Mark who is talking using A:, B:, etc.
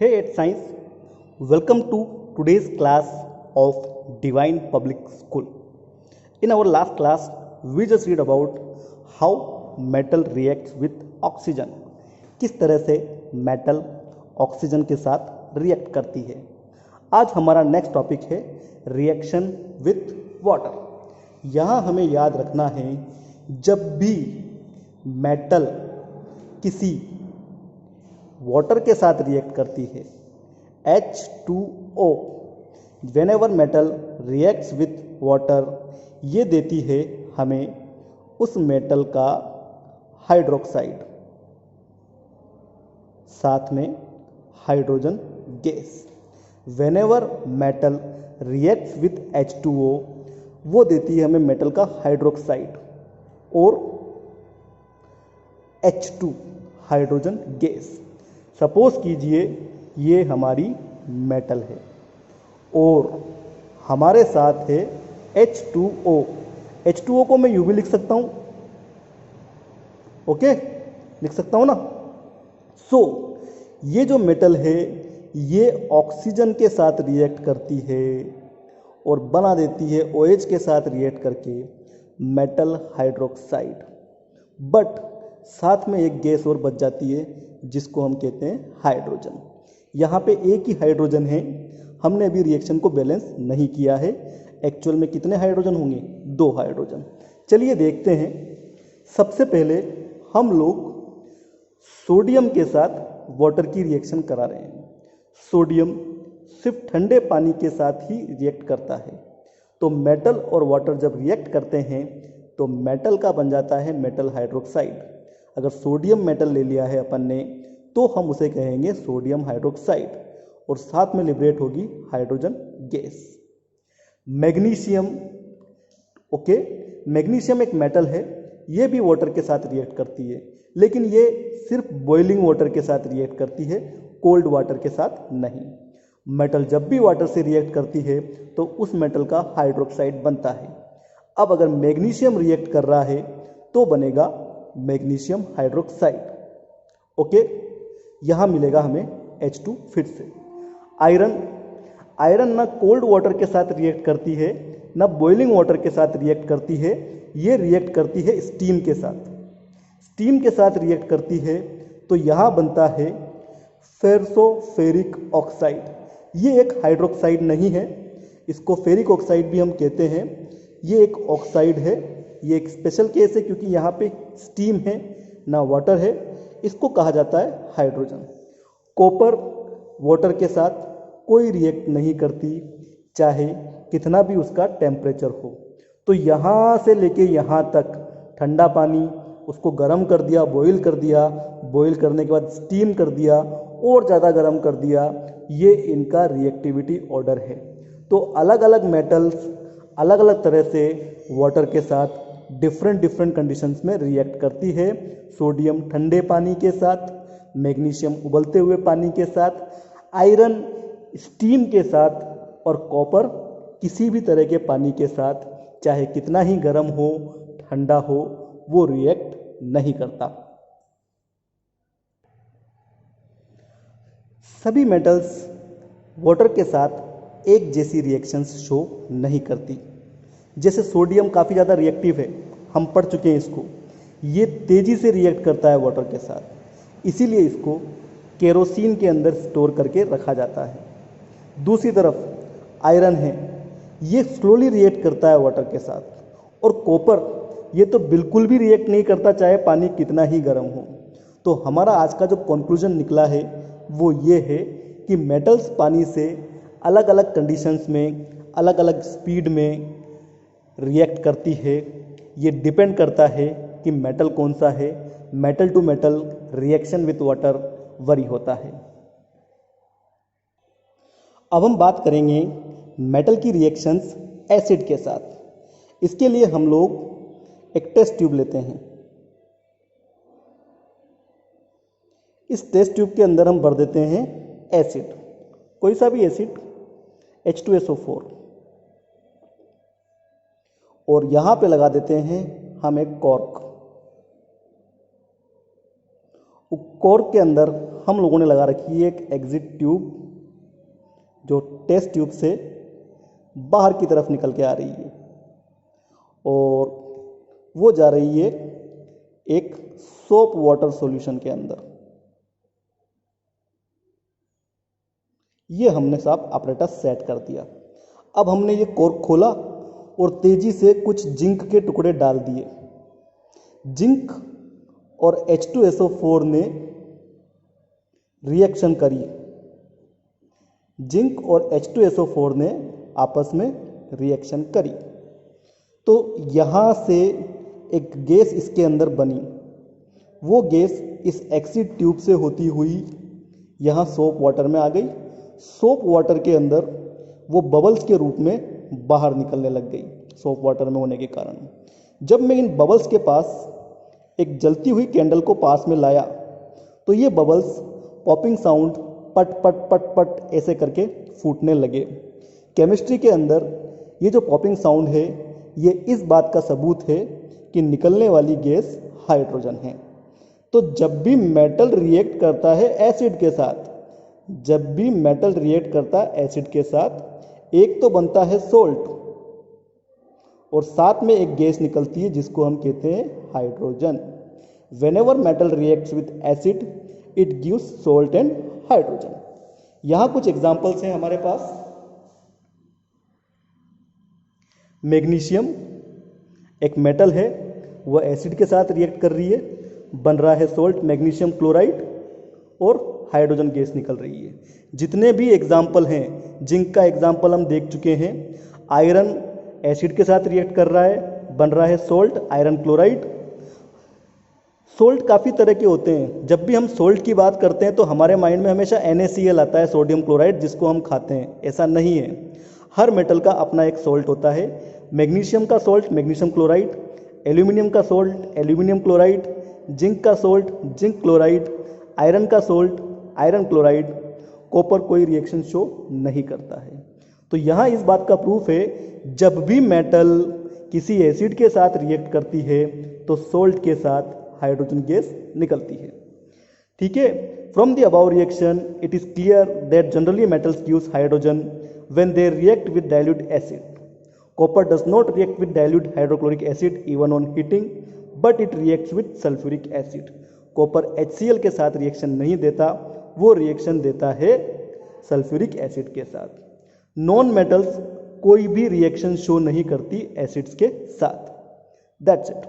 A: Hey at Science, welcome to today's class of Divine Public School. In our last class, we just read about how metal reacts with oxygen. किस तरह से metal oxygen के साथ react करती है। आज हमारा नेक्स्ट टॉपिक है रिएक्शन विथ वाटर। यहाँ हमें याद रखना है, जब भी मेटल किसी वाटर के साथ रिएक्ट करती है, H2O, whenever metal reacts with water, ये देती है हमें उस मेटल का हाइड्रोक्साइड, साथ में hydrogen gas. whenever metal reacts with H2O, वो देती है हमें मेटल का हाइड्रोक्साइड और H2 हाइड्रोजन गैस। सपोज कीजिए ये हमारी मेटल है और हमारे साथ है H2O। H2O को मैं यूं भी लिख सकता हूं, ओके, लिख सकता हूं ना। सो ये जो मेटल है ये ऑक्सीजन के साथ रिएक्ट करती है और बना देती है OH के साथ रिएक्ट करके मेटल हाइड्रोक्साइड। बट साथ में एक गैस और बच जाती है जिसको हम कहते हैं हाइड्रोजन। यहाँ पे एक ही हाइड्रोजन है, हमने अभी रिएक्शन को बैलेंस नहीं किया है। एक्चुअल में कितने हाइड्रोजन होंगे? 2 हाइड्रोजन। चलिए देखते हैं। सबसे पहले हम लोग सोडियम के साथ वाटर की रिएक्शन करा रहे हैं। सोडियम सिर्फ ठंडे पानी के साथ ही रिएक्ट करता है। तो मेटल और वाटर जब रिएक्ट करते हैं तो मेटल का बन जाता है मेटल हाइड्रोक्साइड। अगर सोडियम मेटल ले लिया है अपन ने तो हम उसे कहेंगे सोडियम हाइड्रोक्साइड और साथ में लिबरेट होगी hydrogen gas. Magnesium, okay, magnesium एक मेटल है, ये भी वाटर के साथ रिएक्ट करती है, लेकिन ये सिर्फ बॉइलिंग वाटर के साथ रिएक्ट करती है, कोल्ड वाटर के साथ नहीं। मेटल जब भी वाटर से रिएक्ट करती है तो उस मेटल का हाइड्रोक्साइड बनता है। अब अगर मैग्नीशियम रिएक्ट कर रहा है तो बनेगा मैग्नीशियम हाइड्रोक्साइड, ओके। यहां मिलेगा हमें H2 फिर से। आयरन ना कोल्ड वाटर के साथ रिएक्ट करती है ना बॉइलिंग वाटर के साथ रिएक्ट करती है, ये रिएक्ट करती है स्टीम के साथ। स्टीम के साथ रिएक्ट करती है तो यहां बनता है फेरसोफेरिक ऑक्साइड। ये एक हाइड्रोक्साइड नहीं है, इसको फेरिक ऑक्साइड भी हम कहते हैं। ये एक ऑक्साइड है, ये एक स्पेशल केस है क्योंकि यहाँ पे स्टीम है ना वाटर है, इसको कहा जाता है हाइड्रोजन। कॉपर वाटर के साथ कोई रिएक्ट नहीं करती, चाहे कितना भी उसका टेम्परेचर हो। तो यहाँ से लेके यहाँ तक ठंडा पानी, उसको गर्म कर दिया, बॉईल कर दिया, बॉईल करने के बाद स्टीम कर दिया और ज़्यादा गर्म कर दिया, ये इनका रिएक्टिविटी ऑर्डर है। तो अलग अलग मेटल्स अलग अलग तरह से वाटर के साथ डिफरेंट कंडीशंस में रिएक्ट करती है। सोडियम ठंडे पानी के साथ, मैग्नीशियम उबलते हुए पानी के साथ, आयरन स्टीम के साथ और कॉपर किसी भी तरह के पानी के साथ, चाहे कितना ही गर्म हो ठंडा हो, वो रिएक्ट नहीं करता। सभी मेटल्स वाटर के साथ एक जैसी रिएक्शंस शो नहीं करती। जैसे सोडियम काफ़ी ज़्यादा रिएक्टिव है, हम पढ़ चुके हैं इसको, ये तेज़ी से रिएक्ट करता है वाटर के साथ, इसीलिए इसको केरोसिन के अंदर स्टोर करके रखा जाता है। दूसरी तरफ आयरन है, ये स्लोली रिएक्ट करता है वाटर के साथ। और कॉपर ये तो बिल्कुल भी रिएक्ट नहीं करता, चाहे पानी कितना ही गर्म हो। तो हमारा आज का जो कंक्लूजन निकला है वो ये है कि मेटल्स पानी से अलग अलग कंडीशंस में, अलग अलग स्पीड में रिएक्ट करती है। ये डिपेंड करता है कि मेटल कौन सा है। Metal to metal reaction with water vary होता है। अब हम बात करेंगे मेटल की रिएक्शंस एसिड के साथ। इसके लिए हम लोग एक टेस्ट ट्यूब लेते हैं। इस टेस्ट ट्यूब के अंदर हम भर देते हैं एसिड, कोई सा भी एसिड, H2SO4, और यहाँ पे लगा देते हैं हम एक कॉर्क। कॉर्क के अंदर हम लोगों ने लगा रखी है एक एग्जिट ट्यूब, जो टेस्ट ट्यूब से बाहर की तरफ निकल के आ रही है और वो जा रही है एक सोप वाटर सॉल्यूशन के अंदर। ये हमने साहब apparatus सेट कर दिया। अब हमने ये कॉर्क खोला और तेजी से कुछ जिंक के टुकड़े डाल दिए। जिंक और H2SO4 ने रिएक्शन करी। जिंक और H2SO4 ने आपस में रिएक्शन करी, तो यहाँ से एक गैस इसके अंदर बनी। वो गैस इस एक्सिड ट्यूब से होती हुई यहाँ सोप वाटर में आ गई। सोप वाटर के अंदर वो बबल्स के रूप में बाहर निकलने लग गई सोप वाटर में होने के कारण। जब मैं इन बबल्स के पास एक जलती हुई कैंडल को पास में लाया तो ये बबल्स पॉपिंग साउंड पट पट पट पट ऐसे करके फूटने लगे। केमिस्ट्री के अंदर ये जो पॉपिंग साउंड है ये इस बात का सबूत है कि निकलने वाली गैस हाइड्रोजन है। तो जब भी मेटल रिएक्ट करता है एसिड के साथ, जब भी मेटल रिएक्ट करता है एसिड के साथ, एक तो बनता है सोल्ट और साथ में एक गैस निकलती है जिसको हम कहते हैं hydrogen. Whenever metal reacts with acid it gives salt and hydrogen. यहां कुछ एग्जांपल्स हैं हमारे पास। मैग्नीशियम एक मेटल है, वह एसिड के साथ रिएक्ट कर रही है, बन रहा है सोल्ट मैग्नीशियम क्लोराइड और हाइड्रोजन गैस निकल रही है। जितने भी एग्जाम्पल हैं, जिंक का एग्जाम्पल हम देख चुके हैं। आयरन एसिड के साथ रिएक्ट कर रहा है, बन रहा है सोल्ट आयरन क्लोराइड। सोल्ट काफ़ी तरह के होते हैं। जब भी हम सोल्ट की बात करते हैं तो हमारे माइंड में हमेशा NaCl आता है, सोडियम क्लोराइड, जिसको हम खाते हैं। ऐसा नहीं है, हर मेटल का अपना एक सोल्ट होता है। मैग्नीशियम का सोल्ट मैग्नीशियम क्लोराइड, एल्यूमिनियम का सोल्ट एल्यूमिनियम क्लोराइड, जिंक का सोल्ट जिंक क्लोराइड, आयरन का सोल्ट आयरन क्लोराइड। कॉपर कोई रिएक्शन शो नहीं करता है। तो यहाँ इस बात का प्रूफ है, जब भी मेटल किसी एसिड के साथ रिएक्ट करती है तो सोल्ट के साथ हाइड्रोजन गैस निकलती है। ठीक है, from the above reaction it is clear that generally metals gives hydrogen when they react with dilute acid. Copper does not react with dilute hydrochloric acid even on heating, but it reacts with sulphuric acid. Copper HCl के साथ reaction नहीं देता, वो reaction देता है sulphuric acid के साथ। Non metals कोई भी रिएक्शन शो नहीं करती एसिड्स के साथ। That's it.